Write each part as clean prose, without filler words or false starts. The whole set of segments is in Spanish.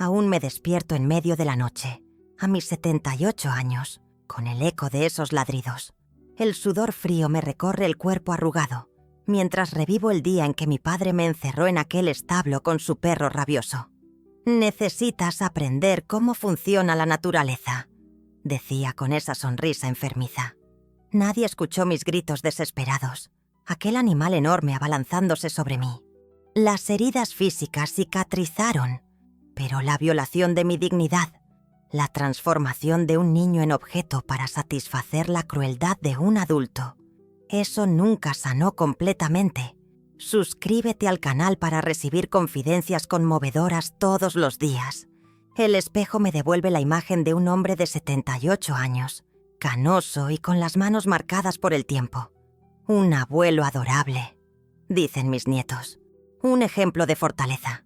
Aún me despierto en medio de la noche, a mis 78 años, con el eco de esos ladridos. El sudor frío me recorre el cuerpo arrugado, mientras revivo el día en que mi padre me encerró en aquel establo con su perro rabioso. «Necesitas aprender cómo funciona la naturaleza», decía con esa sonrisa enfermiza. Nadie escuchó mis gritos desesperados, aquel animal enorme abalanzándose sobre mí. Las heridas físicas cicatrizaron, pero la violación de mi dignidad, la transformación de un niño en objeto para satisfacer la crueldad de un adulto, eso nunca sanó completamente. Suscríbete al canal para recibir confidencias conmovedoras todos los días. El espejo me devuelve la imagen de un hombre de 78 años, canoso y con las manos marcadas por el tiempo. Un abuelo adorable, dicen mis nietos. Un ejemplo de fortaleza,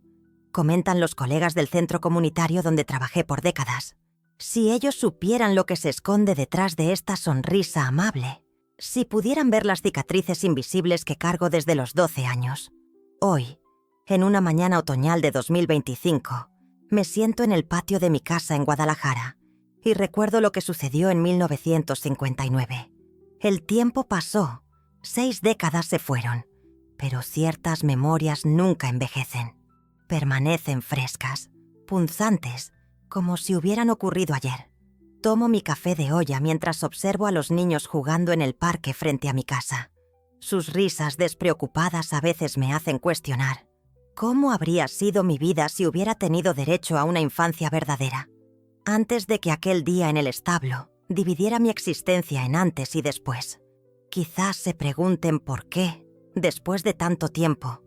comentan los colegas del centro comunitario donde trabajé por décadas. Si ellos supieran lo que se esconde detrás de esta sonrisa amable, si pudieran ver las cicatrices invisibles que cargo desde los 12 años. Hoy, en una mañana otoñal de 2025, me siento en el patio de mi casa en Guadalajara y recuerdo lo que sucedió en 1959. El tiempo pasó, 6 décadas se fueron, pero ciertas memorias nunca envejecen. Permanecen frescas, punzantes, como si hubieran ocurrido ayer. Tomo mi café de olla mientras observo a los niños jugando en el parque frente a mi casa. Sus risas despreocupadas a veces me hacen cuestionar. ¿Cómo habría sido mi vida si hubiera tenido derecho a una infancia verdadera? Antes de que aquel día en el establo dividiera mi existencia en antes y después. Quizás se pregunten por qué, después de tanto tiempo,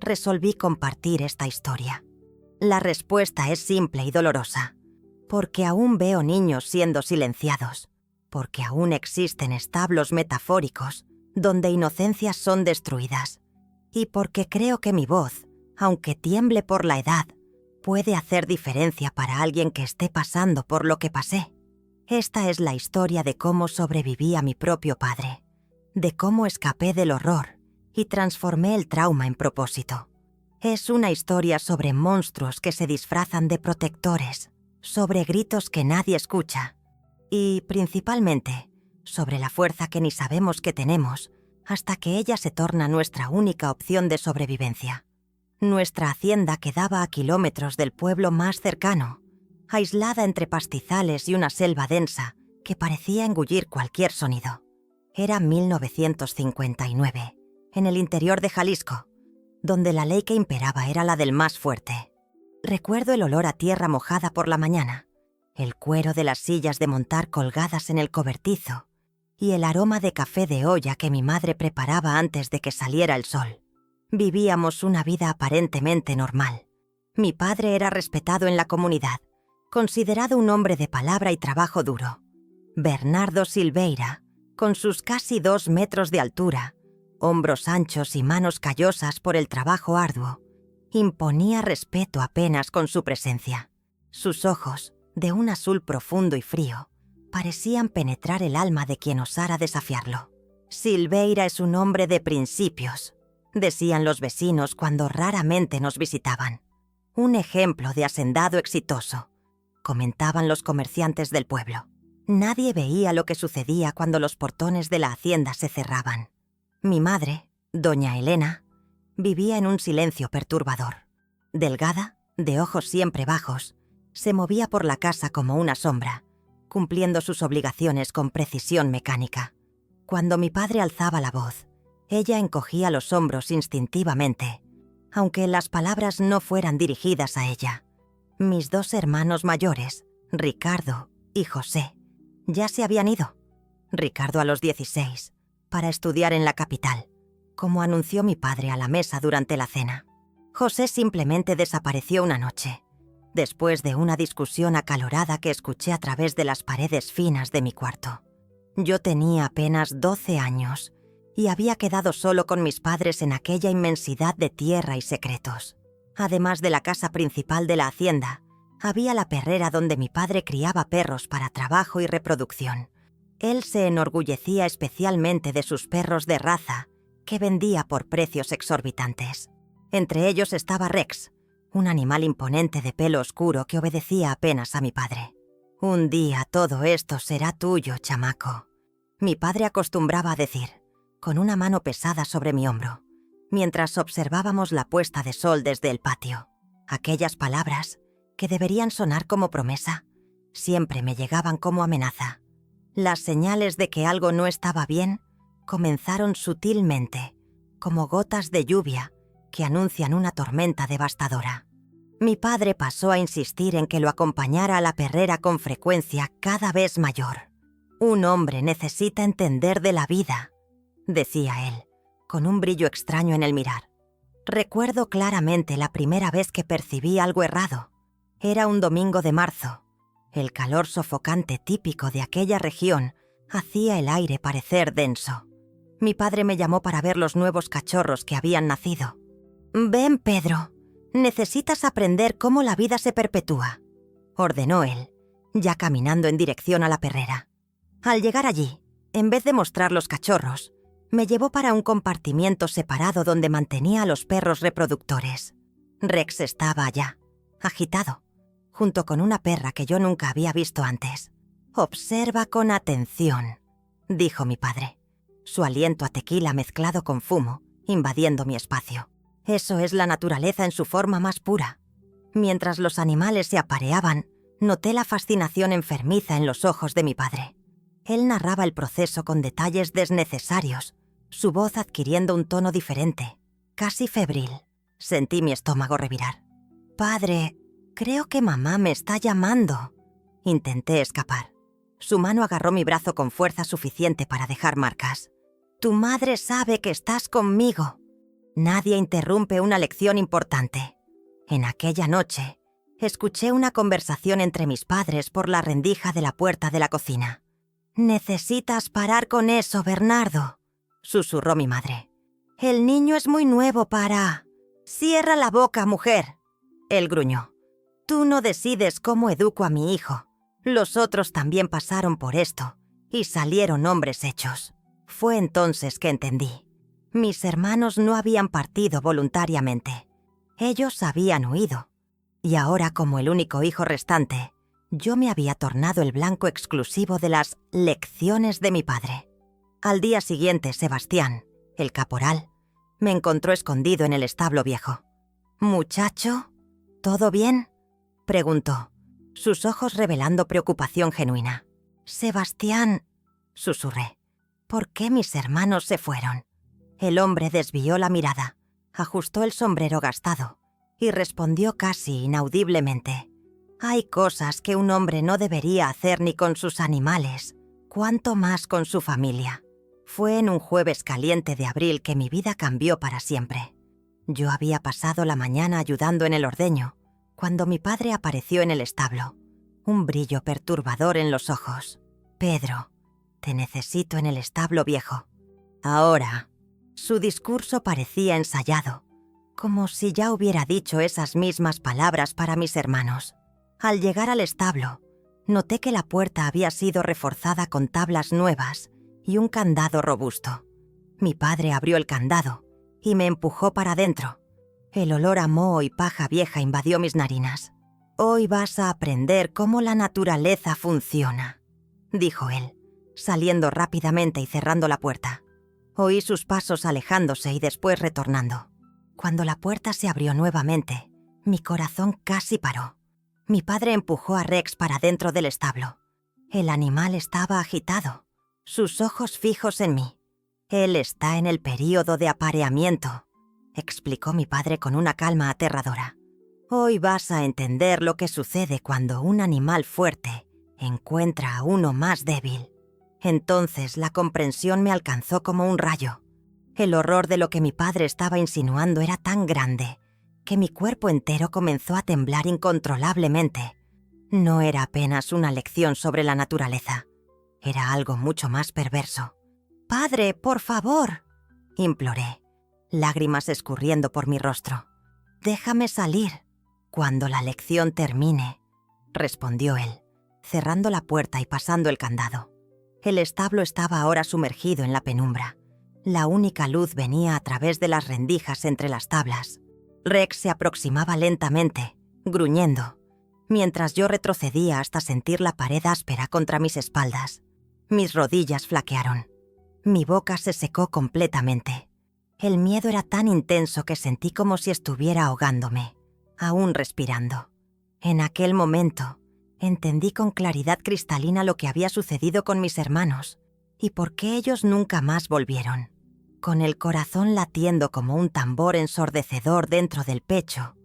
resolví compartir esta historia. La respuesta es simple y dolorosa. Porque aún veo niños siendo silenciados. Porque aún existen establos metafóricos donde inocencias son destruidas. Y porque creo que mi voz, aunque tiemble por la edad, puede hacer diferencia para alguien que esté pasando por lo que pasé. Esta es la historia de cómo sobreviví a mi propio padre, de cómo escapé del horror y transformé el trauma en propósito. Es una historia sobre monstruos que se disfrazan de protectores, sobre gritos que nadie escucha y, principalmente, sobre la fuerza que ni sabemos que tenemos hasta que ella se torna nuestra única opción de sobrevivencia. Nuestra hacienda quedaba a kilómetros del pueblo más cercano, aislada entre pastizales y una selva densa que parecía engullir cualquier sonido. Era 1959, en el interior de Jalisco, donde la ley que imperaba era la del más fuerte. Recuerdo el olor a tierra mojada por la mañana, el cuero de las sillas de montar colgadas en el cobertizo y el aroma de café de olla que mi madre preparaba antes de que saliera el sol. Vivíamos una vida aparentemente normal. Mi padre era respetado en la comunidad, considerado un hombre de palabra y trabajo duro. Bernardo Silveira, con sus casi 2 metros de altura, hombros anchos y manos callosas por el trabajo arduo, imponía respeto apenas con su presencia. Sus ojos, de un azul profundo y frío, parecían penetrar el alma de quien osara desafiarlo. Silveira es un hombre de principios, decían los vecinos cuando raramente nos visitaban. Un ejemplo de hacendado exitoso, comentaban los comerciantes del pueblo. Nadie veía lo que sucedía cuando los portones de la hacienda se cerraban. Mi madre, doña Elena, vivía en un silencio perturbador. Delgada, de ojos siempre bajos, se movía por la casa como una sombra, cumpliendo sus obligaciones con precisión mecánica. Cuando mi padre alzaba la voz, ella encogía los hombros instintivamente, aunque las palabras no fueran dirigidas a ella. Mis 2 hermanos mayores, Ricardo y José, ya se habían ido. Ricardo a los 16, para estudiar en la capital, como anunció mi padre a la mesa durante la cena. José simplemente desapareció una noche, después de una discusión acalorada que escuché a través de las paredes finas de mi cuarto. Yo tenía apenas 12 años y había quedado solo con mis padres en aquella inmensidad de tierra y secretos. Además de la casa principal de la hacienda, había la perrera donde mi padre criaba perros para trabajo y reproducción. Él se enorgullecía especialmente de sus perros de raza, que vendía por precios exorbitantes. Entre ellos estaba Rex, un animal imponente de pelo oscuro que obedecía apenas a mi padre. «Un día todo esto será tuyo, chamaco», mi padre acostumbraba a decir, con una mano pesada sobre mi hombro, mientras observábamos la puesta de sol desde el patio. Aquellas palabras, que deberían sonar como promesa, siempre me llegaban como amenaza. Las señales de que algo no estaba bien comenzaron sutilmente, como gotas de lluvia que anuncian una tormenta devastadora. Mi padre pasó a insistir en que lo acompañara a la perrera con frecuencia cada vez mayor. «Un hombre necesita entender de la vida», decía él, con un brillo extraño en el mirar. Recuerdo claramente la primera vez que percibí algo errado. Era un domingo de marzo. El calor sofocante típico de aquella región hacía el aire parecer denso. Mi padre me llamó para ver los nuevos cachorros que habían nacido. «Ven, Pedro, necesitas aprender cómo la vida se perpetúa», ordenó él, ya caminando en dirección a la perrera. Al llegar allí, en vez de mostrar los cachorros, me llevó para un compartimiento separado donde mantenía a los perros reproductores. Rex estaba allá, agitado, junto con una perra que yo nunca había visto antes. «Observa con atención», dijo mi padre, su aliento a tequila mezclado con fumo, invadiendo mi espacio. «Eso es la naturaleza en su forma más pura». Mientras los animales se apareaban, noté la fascinación enfermiza en los ojos de mi padre. Él narraba el proceso con detalles desnecesarios, su voz adquiriendo un tono diferente, casi febril. Sentí mi estómago revirar. «Padre, creo que mamá me está llamando». Intenté escapar. Su mano agarró mi brazo con fuerza suficiente para dejar marcas. «Tu madre sabe que estás conmigo». Nadie interrumpe una lección importante. En aquella noche, escuché una conversación entre mis padres por la rendija de la puerta de la cocina. «Necesitas parar con eso, Bernardo», susurró mi madre. «El niño es muy nuevo para...». «Cierra la boca, mujer», él gruñó. «Tú no decides cómo educo a mi hijo. Los otros también pasaron por esto y salieron hombres hechos». Fue entonces que entendí. Mis hermanos no habían partido voluntariamente. Ellos habían huido. Y ahora, como el único hijo restante, yo me había tornado el blanco exclusivo de las lecciones de mi padre. Al día siguiente, Sebastián, el caporal, me encontró escondido en el establo viejo. «Muchacho, ¿todo bien?», preguntó, sus ojos revelando preocupación genuina. «Sebastián», susurré, «¿por qué mis hermanos se fueron?». El hombre desvió la mirada, ajustó el sombrero gastado y respondió casi inaudiblemente. «Hay cosas que un hombre no debería hacer ni con sus animales, cuanto más con su familia». Fue en un jueves caliente de abril que mi vida cambió para siempre. Yo había pasado la mañana ayudando en el ordeño, cuando mi padre apareció en el establo, un brillo perturbador en los ojos. «Pedro, te necesito en el establo viejo. Ahora». Su discurso parecía ensayado, como si ya hubiera dicho esas mismas palabras para mis hermanos. Al llegar al establo, noté que la puerta había sido reforzada con tablas nuevas y un candado robusto. Mi padre abrió el candado y me empujó para adentro. El olor a moho y paja vieja invadió mis narinas. «Hoy vas a aprender cómo la naturaleza funciona», dijo él, saliendo rápidamente y cerrando la puerta. Oí sus pasos alejándose y después retornando. Cuando la puerta se abrió nuevamente, mi corazón casi paró. Mi padre empujó a Rex para dentro del establo. El animal estaba agitado, sus ojos fijos en mí. «Él está en el período de apareamiento», explicó mi padre con una calma aterradora. «Hoy vas a entender lo que sucede cuando un animal fuerte encuentra a uno más débil». Entonces la comprensión me alcanzó como un rayo. El horror de lo que mi padre estaba insinuando era tan grande que mi cuerpo entero comenzó a temblar incontrolablemente. No era apenas una lección sobre la naturaleza. Era algo mucho más perverso. «Padre, por favor», imploré, lágrimas escurriendo por mi rostro. «Déjame salir». «Cuando la lección termine», respondió él, cerrando la puerta y pasando el candado. El establo estaba ahora sumergido en la penumbra. La única luz venía a través de las rendijas entre las tablas. Rex se aproximaba lentamente, gruñendo, mientras yo retrocedía hasta sentir la pared áspera contra mis espaldas. Mis rodillas flaquearon. Mi boca se secó completamente. El miedo era tan intenso que sentí como si estuviera ahogándome, aún respirando. En aquel momento, entendí con claridad cristalina lo que había sucedido con mis hermanos y por qué ellos nunca más volvieron. Con el corazón latiendo como un tambor ensordecedor dentro del pecho,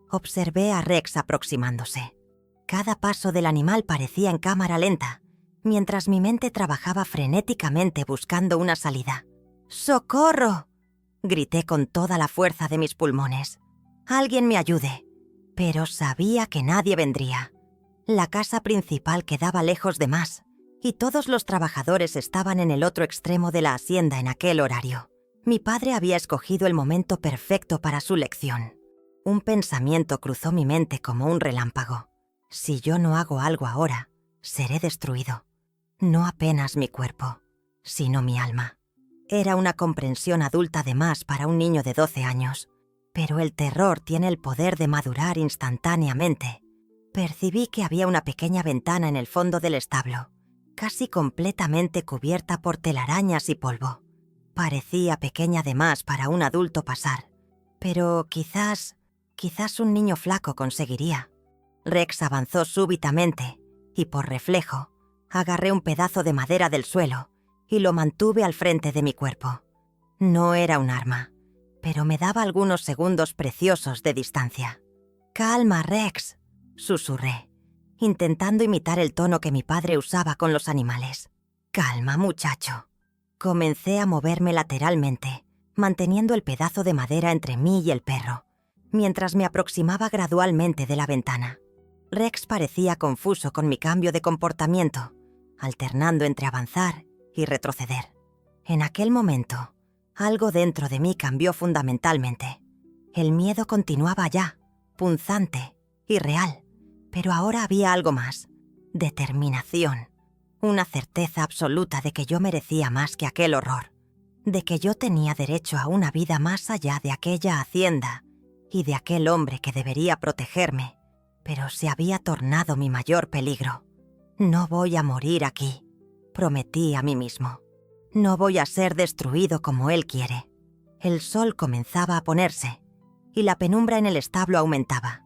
observé a Rex aproximándose. Cada paso del animal parecía en cámara lenta, mientras mi mente trabajaba frenéticamente buscando una salida. ¡Socorro!, grité con toda la fuerza de mis pulmones. ¡Alguien me ayude! Pero sabía que nadie vendría. La casa principal quedaba lejos de más, y todos los trabajadores estaban en el otro extremo de la hacienda en aquel horario. Mi padre había escogido el momento perfecto para su lección. Un pensamiento cruzó mi mente como un relámpago. Si yo no hago algo ahora, seré destruido. No apenas mi cuerpo, sino mi alma. Era una comprensión adulta de más para un niño de 12 años, pero el terror tiene el poder de madurar instantáneamente. Percibí que había una pequeña ventana en el fondo del establo, casi completamente cubierta por telarañas y polvo. Parecía pequeña de más para un adulto pasar, pero quizás un niño flaco conseguiría. Rex avanzó súbitamente y, por reflejo, agarré un pedazo de madera del suelo y lo mantuve al frente de mi cuerpo. No era un arma, pero me daba algunos segundos preciosos de distancia. «Calma, Rex», susurré, intentando imitar el tono que mi padre usaba con los animales. «Calma, muchacho». Comencé a moverme lateralmente, manteniendo el pedazo de madera entre mí y el perro, mientras me aproximaba gradualmente de la ventana. Rex parecía confuso con mi cambio de comportamiento, alternando entre avanzar y retroceder. En aquel momento, algo dentro de mí cambió fundamentalmente. El miedo continuaba allá, punzante y real, pero ahora había algo más: determinación. Una certeza absoluta de que yo merecía más que aquel horror, de que yo tenía derecho a una vida más allá de aquella hacienda y de aquel hombre que debería protegerme, pero se había tornado mi mayor peligro. No voy a morir aquí, prometí a mí mismo. No voy a ser destruido como él quiere. El sol comenzaba a ponerse y la penumbra en el establo aumentaba.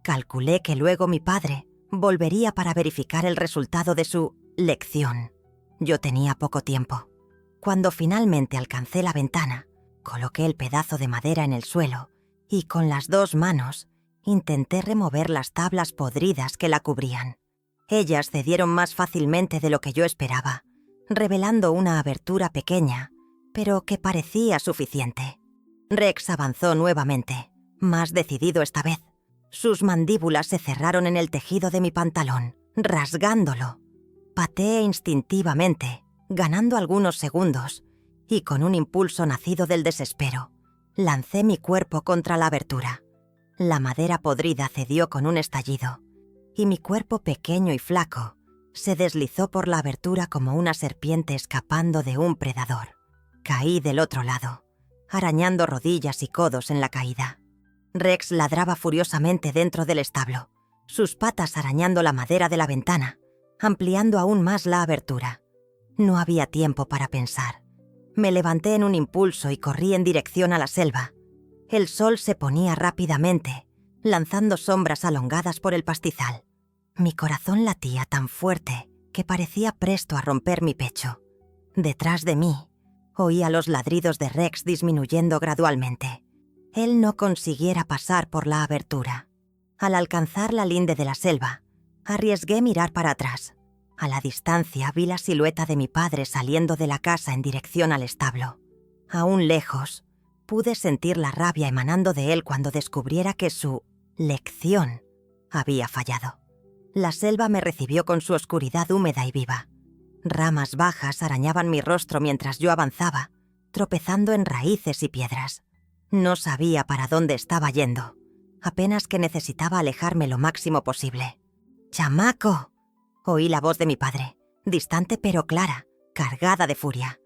Calculé que luego mi padre volvería para verificar el resultado de su lección. Yo tenía poco tiempo. Cuando finalmente alcancé la ventana, coloqué el pedazo de madera en el suelo y con las 2 manos intenté remover las tablas podridas que la cubrían. Ellas cedieron más fácilmente de lo que yo esperaba, revelando una abertura pequeña, pero que parecía suficiente. Rex avanzó nuevamente, más decidido esta vez. Sus mandíbulas se cerraron en el tejido de mi pantalón, rasgándolo. Pateé instintivamente, ganando algunos segundos, y con un impulso nacido del desespero, lancé mi cuerpo contra la abertura. La madera podrida cedió con un estallido, y mi cuerpo pequeño y flaco se deslizó por la abertura como una serpiente escapando de un predador. Caí del otro lado, arañando rodillas y codos en la caída. Rex ladraba furiosamente dentro del establo, sus patas arañando la madera de la ventana, ampliando aún más la abertura. No había tiempo para pensar. Me levanté en un impulso y corrí en dirección a la selva. El sol se ponía rápidamente, lanzando sombras alongadas por el pastizal. Mi corazón latía tan fuerte que parecía presto a romper mi pecho. Detrás de mí, oía los ladridos de Rex disminuyendo gradualmente. Él no consiguiera pasar por la abertura. Al alcanzar la linde de la selva, arriesgué mirar para atrás. A la distancia vi la silueta de mi padre saliendo de la casa en dirección al establo. Aún lejos, pude sentir la rabia emanando de él cuando descubriera que su lección había fallado. La selva me recibió con su oscuridad húmeda y viva. Ramas bajas arañaban mi rostro mientras yo avanzaba, tropezando en raíces y piedras. No sabía para dónde estaba yendo, apenas que necesitaba alejarme lo máximo posible. «¡Chamaco!», oí la voz de mi padre, distante pero clara, cargada de furia.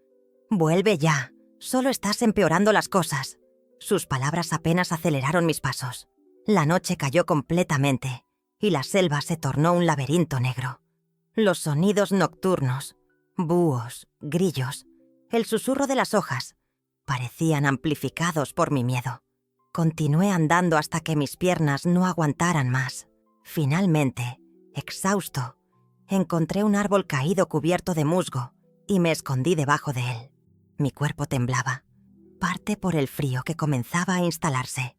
«Vuelve ya, solo estás empeorando las cosas». Sus palabras apenas aceleraron mis pasos. La noche cayó completamente y la selva se tornó un laberinto negro. Los sonidos nocturnos, búhos, grillos, el susurro de las hojas, parecían amplificados por mi miedo. Continué andando hasta que mis piernas no aguantaran más. Finalmente, exhausto, encontré un árbol caído cubierto de musgo y me escondí debajo de él. Mi cuerpo temblaba, parte por el frío que comenzaba a instalarse,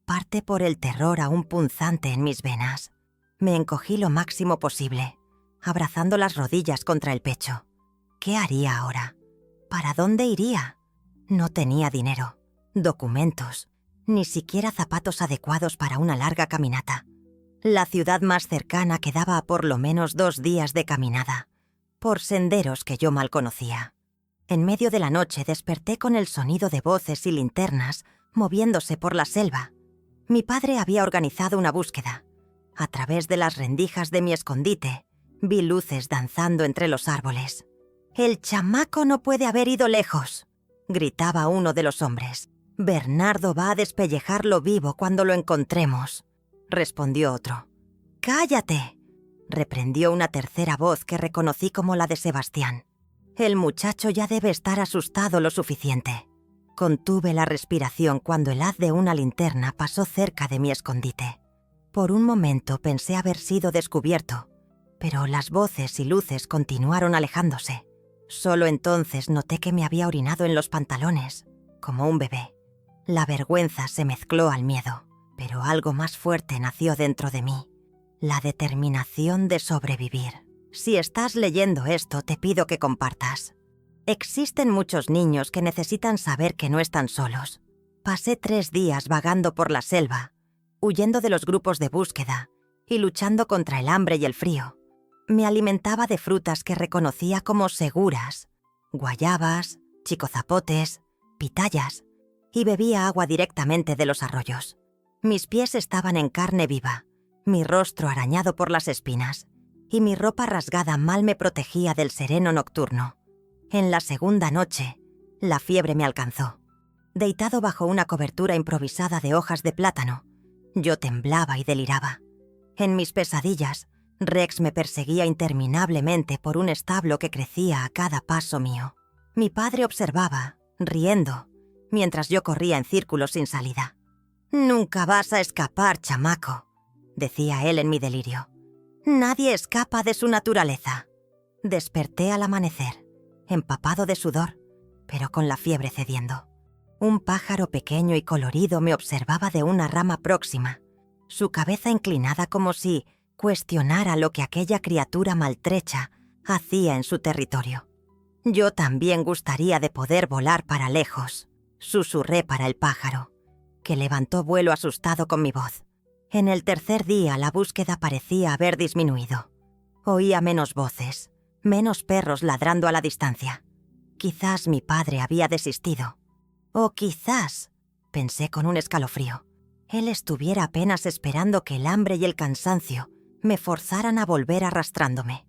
parte por el terror aún punzante en mis venas. Me encogí lo máximo posible, abrazando las rodillas contra el pecho. ¿Qué haría ahora? ¿Para dónde iría? No tenía dinero, documentos, ni siquiera zapatos adecuados para una larga caminata. La ciudad más cercana quedaba a por lo menos 2 días de caminada, por senderos que yo mal conocía. En medio de la noche desperté con el sonido de voces y linternas moviéndose por la selva. Mi padre había organizado una búsqueda. A través de las rendijas de mi escondite, vi luces danzando entre los árboles. «El chamaco no puede haber ido lejos», gritaba uno de los hombres. «Bernardo va a despellejarlo vivo cuando lo encontremos», respondió otro. «¡Cállate!», reprendió una tercera voz que reconocí como la de Sebastián. «El muchacho ya debe estar asustado lo suficiente». Contuve la respiración cuando el haz de una linterna pasó cerca de mi escondite. Por un momento pensé haber sido descubierto, pero las voces y luces continuaron alejándose. Solo entonces noté que me había orinado en los pantalones, como un bebé. La vergüenza se mezcló al miedo, pero algo más fuerte nació dentro de mí. La determinación de sobrevivir. Si estás leyendo esto, te pido que compartas. Existen muchos niños que necesitan saber que no están solos. Pasé 3 días vagando por la selva, huyendo de los grupos de búsqueda y luchando contra el hambre y el frío. Me alimentaba de frutas que reconocía como seguras, guayabas, chicozapotes, pitayas, y bebía agua directamente de los arroyos. Mis pies estaban en carne viva, mi rostro arañado por las espinas, y mi ropa rasgada mal me protegía del sereno nocturno. En la segunda noche, la fiebre me alcanzó. Deitado bajo una cobertura improvisada de hojas de plátano, yo temblaba y deliraba. En mis pesadillas, Rex me perseguía interminablemente por un establo que crecía a cada paso mío. Mi padre observaba, riendo, mientras yo corría en círculos sin salida. «Nunca vas a escapar, chamaco», decía él en mi delirio. «Nadie escapa de su naturaleza». Desperté al amanecer, empapado de sudor, pero con la fiebre cediendo. Un pájaro pequeño y colorido me observaba de una rama próxima, su cabeza inclinada como si cuestionara lo que aquella criatura maltrecha hacía en su territorio. «Yo también gustaría de poder volar para lejos», susurré para el pájaro, que levantó vuelo asustado con mi voz. En el tercer día la búsqueda parecía haber disminuido. Oía menos voces, menos perros ladrando a la distancia. Quizás mi padre había desistido. O quizás, pensé con un escalofrío, él estuviera apenas esperando que el hambre y el cansancio me forzaran a volver arrastrándome.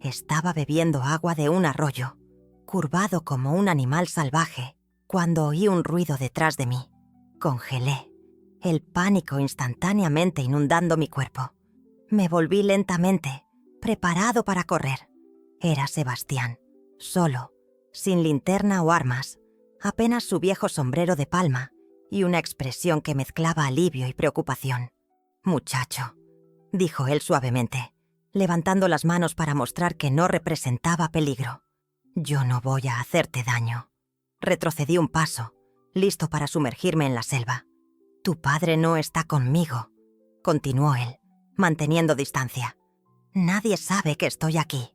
Estaba bebiendo agua de un arroyo, curvado como un animal salvaje, cuando oí un ruido detrás de mí. Congelé, el pánico instantáneamente inundando mi cuerpo. Me volví lentamente, preparado para correr. Era Sebastián, solo, sin linterna o armas, apenas su viejo sombrero de palma y una expresión que mezclaba alivio y preocupación. «Muchacho», dijo él suavemente, levantando las manos para mostrar que no representaba peligro. «Yo no voy a hacerte daño». Retrocedí un paso, listo para sumergirme en la selva. «Tu padre no está conmigo», continuó él, manteniendo distancia. «Nadie sabe que estoy aquí.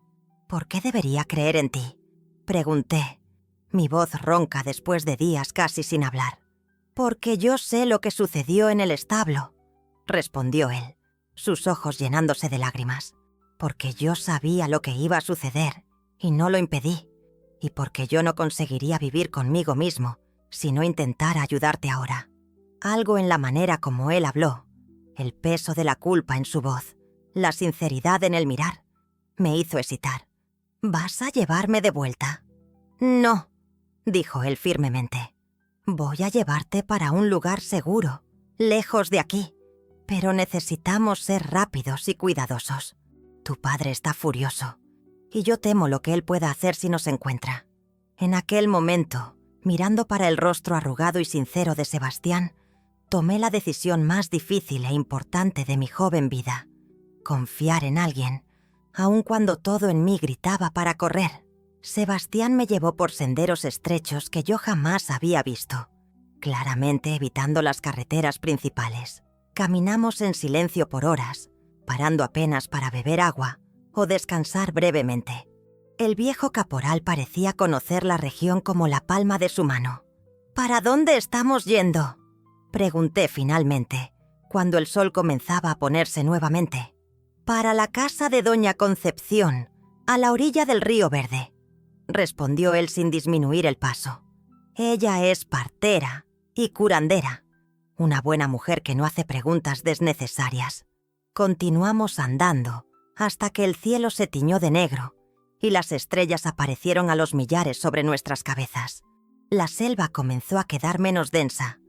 ¿Por qué debería creer en ti?», pregunté, mi voz ronca después de días casi sin hablar. «Porque yo sé lo que sucedió en el establo», respondió él, sus ojos llenándose de lágrimas. «Porque yo sabía lo que iba a suceder y no lo impedí. Y porque yo no conseguiría vivir conmigo mismo si no intentara ayudarte ahora». Algo en la manera como él habló, el peso de la culpa en su voz, la sinceridad en el mirar, me hizo hesitar. «¿Vas a llevarme de vuelta?» «No», dijo él firmemente. Voy a llevarte para un lugar seguro, lejos de aquí, pero necesitamos ser rápidos y cuidadosos. Tu padre está furioso, y yo temo lo que él pueda hacer si nos encuentra. En aquel momento, mirando para el rostro arrugado y sincero de Sebastián, tomé la decisión más difícil e importante de mi joven vida: confiar en alguien, aun cuando todo en mí gritaba para correr. Sebastián me llevó por senderos estrechos que yo jamás había visto, claramente evitando las carreteras principales. Caminamos en silencio por horas, parando apenas para beber agua o descansar brevemente. El viejo caporal parecía conocer la región como la palma de su mano. ¿Para dónde estamos yendo?, pregunté finalmente, cuando el sol comenzaba a ponerse nuevamente. Para la casa de doña Concepción, a la orilla del río Verde, respondió él sin disminuir el paso. Ella es partera y curandera, una buena mujer que no hace preguntas desnecesarias. Continuamos andando hasta que el cielo se tiñó de negro y las estrellas aparecieron a los millares sobre nuestras cabezas. La selva comenzó a quedar menos densa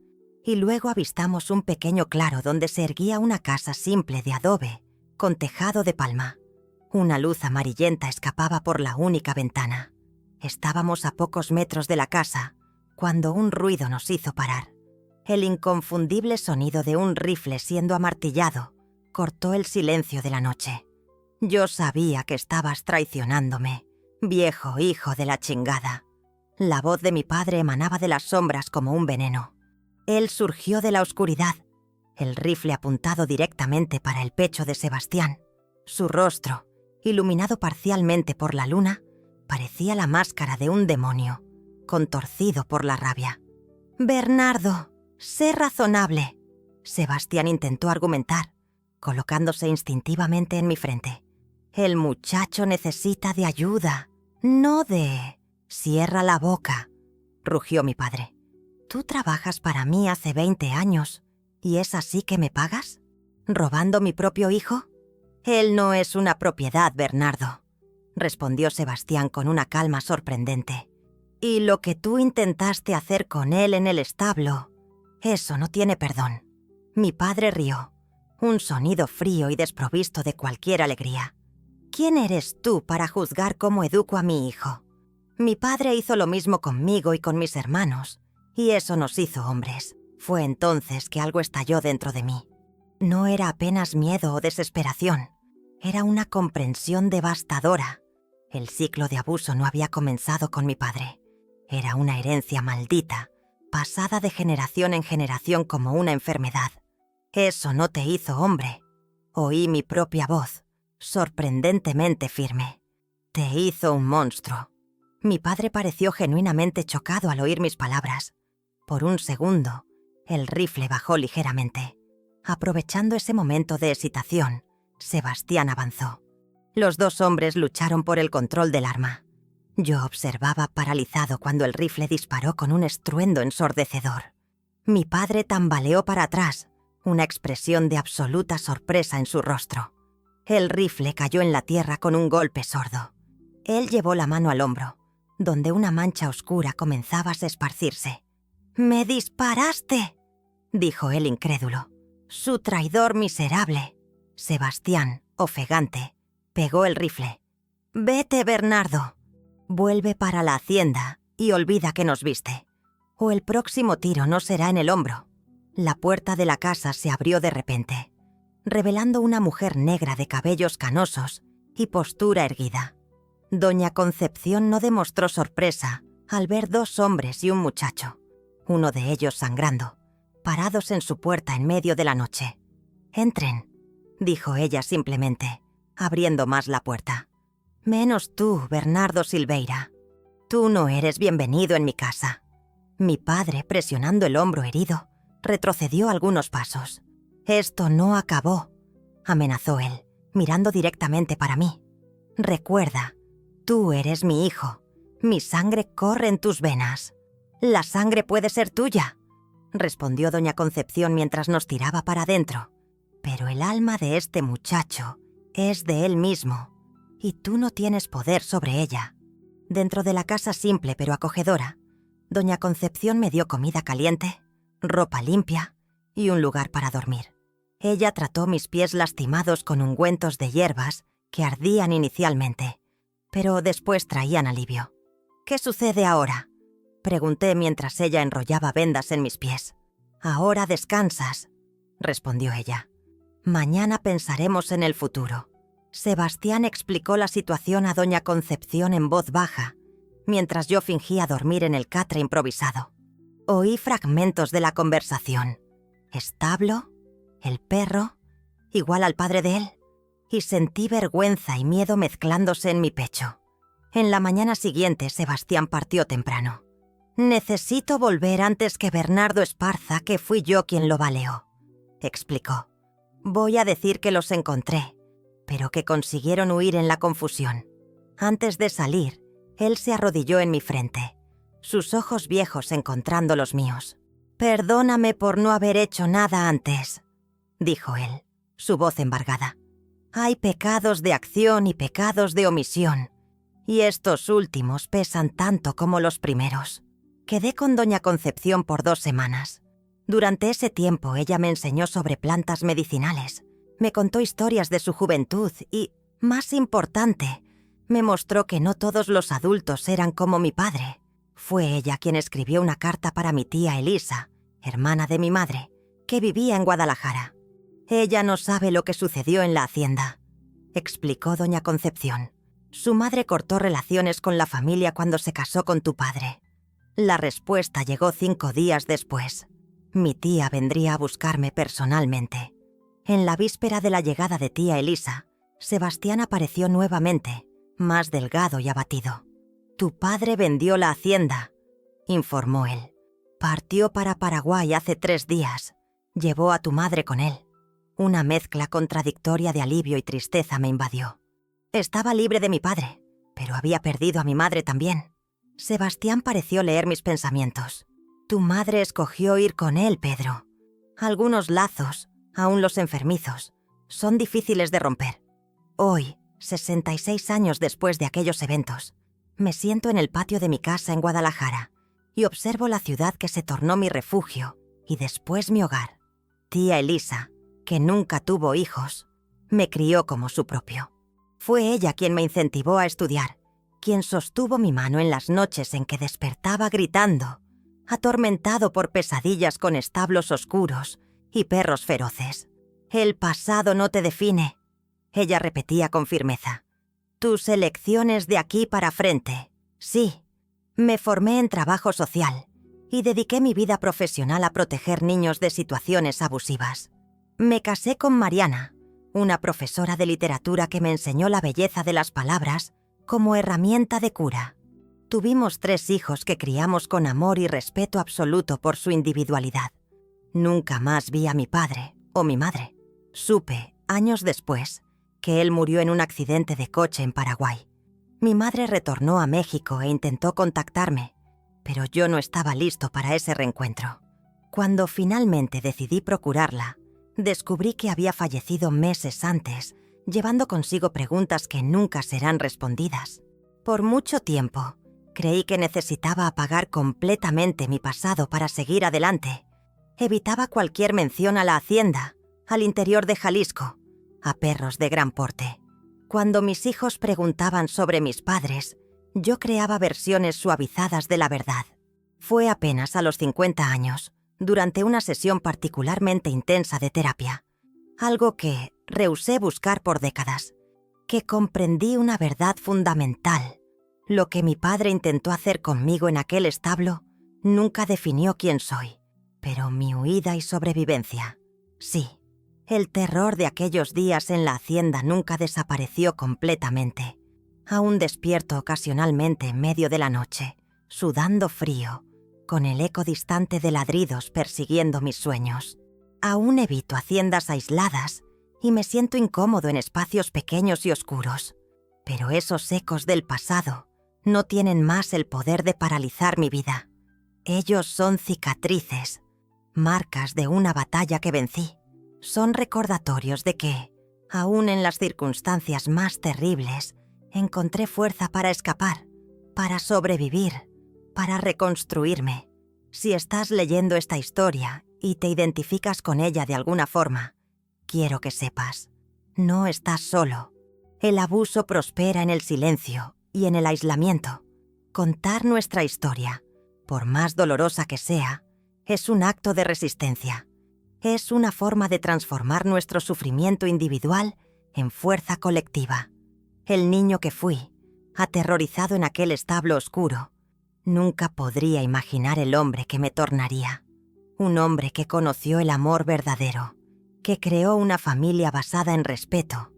y luego avistamos un pequeño claro donde se erguía una casa simple de adobe con tejado de palma. Una luz amarillenta escapaba por la única ventana. Estábamos a pocos metros de la casa cuando un ruido nos hizo parar. El inconfundible sonido de un rifle siendo amartillado cortó el silencio de la noche. Yo sabía que estabas traicionándome, viejo hijo de la chingada. La voz de mi padre emanaba de las sombras como un veneno. Él surgió de la oscuridad, el rifle apuntado directamente para el pecho de Sebastián. Su rostro, iluminado parcialmente por la luna, parecía la máscara de un demonio, contorcido por la rabia. «Bernardo, sé razonable», Sebastián intentó argumentar, colocándose instintivamente en mi frente. «El muchacho necesita de ayuda, no de...» «Cierra la boca», rugió mi padre. «Tú trabajas para mí hace 20 años, ¿y es así que me pagas? ¿Robando mi propio hijo?» «Él no es una propiedad, Bernardo», respondió Sebastián con una calma sorprendente. «Y lo que tú intentaste hacer con él en el establo, eso no tiene perdón». Mi padre rió, un sonido frío y desprovisto de cualquier alegría. «¿Quién eres tú para juzgar cómo educo a mi hijo? Mi padre hizo lo mismo conmigo y con mis hermanos, y eso nos hizo hombres». Fue entonces que algo estalló dentro de mí. No era apenas miedo o desesperación, era una comprensión devastadora. El ciclo de abuso no había comenzado con mi padre. Era una herencia maldita, pasada de generación en generación como una enfermedad. «Eso no te hizo hombre», oí mi propia voz, sorprendentemente firme. «Te hizo un monstruo». Mi padre pareció genuinamente chocado al oír mis palabras. Por un segundo, el rifle bajó ligeramente. Aprovechando ese momento de excitación, Sebastián avanzó. Los dos hombres lucharon por el control del arma. Yo observaba paralizado cuando el rifle disparó con un estruendo ensordecedor. Mi padre tambaleó para atrás, una expresión de absoluta sorpresa en su rostro. El rifle cayó en la tierra con un golpe sordo. Él llevó la mano al hombro, donde una mancha oscura comenzaba a esparcirse. «¡Me disparaste!», dijo él incrédulo. «Su traidor miserable». Sebastián, ofegante, pegó el rifle. «Vete, Bernardo. Vuelve para la hacienda y olvida que nos viste. O el próximo tiro no será en el hombro». La puerta de la casa se abrió de repente, revelando una mujer negra de cabellos canosos y postura erguida. Doña Concepción no demostró sorpresa al ver dos hombres y un muchacho, uno de ellos sangrando, parados en su puerta en medio de la noche. «Entren», dijo ella simplemente, abriendo más la puerta. «Menos tú, Bernardo Silveira. Tú no eres bienvenido en mi casa». Mi padre, presionando el hombro herido, retrocedió algunos pasos. «Esto no acabó», amenazó él, mirando directamente para mí. «Recuerda, tú eres mi hijo. Mi sangre corre en tus venas». «La sangre puede ser tuya», respondió doña Concepción mientras nos tiraba para adentro. «Pero el alma de este muchacho es de él mismo, y tú no tienes poder sobre ella». Dentro de la casa simple pero acogedora, Doña Concepción me dio comida caliente, ropa limpia y un lugar para dormir. Ella trató mis pies lastimados con ungüentos de hierbas que ardían inicialmente, pero después traían alivio. «¿Qué sucede ahora?», pregunté mientras ella enrollaba vendas en mis pies. «Ahora descansas», respondió ella. «Mañana pensaremos en el futuro». Sebastián explicó la situación a doña Concepción en voz baja, mientras yo fingía dormir en el catre improvisado. Oí fragmentos de la conversación. Establo, el perro, igual al padre de él, y sentí vergüenza y miedo mezclándose en mi pecho. En la mañana siguiente, Sebastián partió temprano. «Necesito volver antes que Bernardo Esparza, que fui yo quien lo baleó», explicó. «Voy a decir que los encontré, pero que consiguieron huir en la confusión. Antes de salir, él se arrodilló en mi frente, sus ojos viejos encontrando los míos. «Perdóname por no haber hecho nada antes», dijo él, su voz embargada. «Hay pecados de acción y pecados de omisión, y estos últimos pesan tanto como los primeros». Quedé con doña Concepción por 2 semanas. Durante ese tiempo ella me enseñó sobre plantas medicinales, me contó historias de su juventud y, más importante, me mostró que no todos los adultos eran como mi padre. Fue ella quien escribió una carta para mi tía Elisa, hermana de mi madre, que vivía en Guadalajara. «Ella no sabe lo que sucedió en la hacienda», explicó doña Concepción. «Su madre cortó relaciones con la familia cuando se casó con tu padre. La respuesta llegó 5 días después. Mi tía vendría a buscarme personalmente. En la víspera de la llegada de tía Elisa, Sebastián apareció nuevamente, más delgado y abatido. «Tu padre vendió la hacienda», informó él. «Partió para Paraguay hace 3 días. Llevó a tu madre con él». Una mezcla contradictoria de alivio y tristeza me invadió. Estaba libre de mi padre, pero había perdido a mi madre también. Sebastián pareció leer mis pensamientos. «Tu madre escogió ir con él, Pedro. Algunos lazos, aún los enfermizos, son difíciles de romper. Hoy, 66 años después de aquellos eventos, me siento en el patio de mi casa en Guadalajara y observo la ciudad que se tornó mi refugio y después mi hogar. Tía Elisa, que nunca tuvo hijos, me crió como su propio. Fue ella quien me incentivó a estudiar, quien sostuvo mi mano en las noches en que despertaba gritando, atormentado por pesadillas con establos oscuros y perros feroces. «El pasado no te define», ella repetía con firmeza. «Tus elecciones de aquí para frente». Sí, me formé en trabajo social y dediqué mi vida profesional a proteger niños de situaciones abusivas. Me casé con Mariana, una profesora de literatura que me enseñó la belleza de las palabras como herramienta de cura. Tuvimos 3 hijos que criamos con amor y respeto absoluto por su individualidad. Nunca más vi a mi padre o mi madre. Supe, años después, que él murió en un accidente de coche en Paraguay. Mi madre retornó a México e intentó contactarme, pero yo no estaba listo para ese reencuentro. Cuando finalmente decidí procurarla, descubrí que había fallecido meses antes, llevando consigo preguntas que nunca serán respondidas. Por mucho tiempo, creí que necesitaba apagar completamente mi pasado para seguir adelante. Evitaba cualquier mención a la hacienda, al interior de Jalisco, a perros de gran porte. Cuando mis hijos preguntaban sobre mis padres, yo creaba versiones suavizadas de la verdad. Fue apenas a los 50 años, durante una sesión particularmente intensa de terapia, algo que rehusé buscar por décadas, que comprendí una verdad fundamental. Lo que mi padre intentó hacer conmigo en aquel establo nunca definió quién soy, pero mi huida y sobrevivencia, sí. El terror de aquellos días en la hacienda nunca desapareció completamente. Aún despierto ocasionalmente en medio de la noche, sudando frío, con el eco distante de ladridos persiguiendo mis sueños. Aún evito haciendas aisladas y me siento incómodo en espacios pequeños y oscuros. Pero esos ecos del pasado no tienen más el poder de paralizar mi vida. Ellos son cicatrices, marcas de una batalla que vencí. Son recordatorios de que, aún en las circunstancias más terribles, encontré fuerza para escapar, para sobrevivir, para reconstruirme. Si estás leyendo esta historia y te identificas con ella de alguna forma, quiero que sepas, no estás solo. El abuso prospera en el silencio y en el aislamiento. Contar nuestra historia, por más dolorosa que sea, es un acto de resistencia. Es una forma de transformar nuestro sufrimiento individual en fuerza colectiva. El niño que fui, aterrorizado en aquel establo oscuro, nunca podría imaginar el hombre que me tornaría. Un hombre que conoció el amor verdadero, que creó una familia basada en respeto,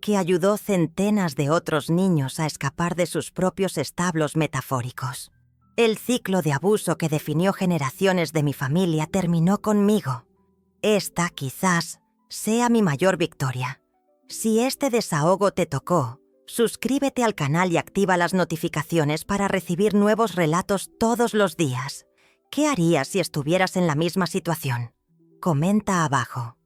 que ayudó centenas de otros niños a escapar de sus propios establos metafóricos. El ciclo de abuso que definió generaciones de mi familia terminó conmigo. Esta, quizás, sea mi mayor victoria. Si este desahogo te tocó, suscríbete al canal y activa las notificaciones para recibir nuevos relatos todos los días. ¿Qué harías si estuvieras en la misma situación? Comenta abajo.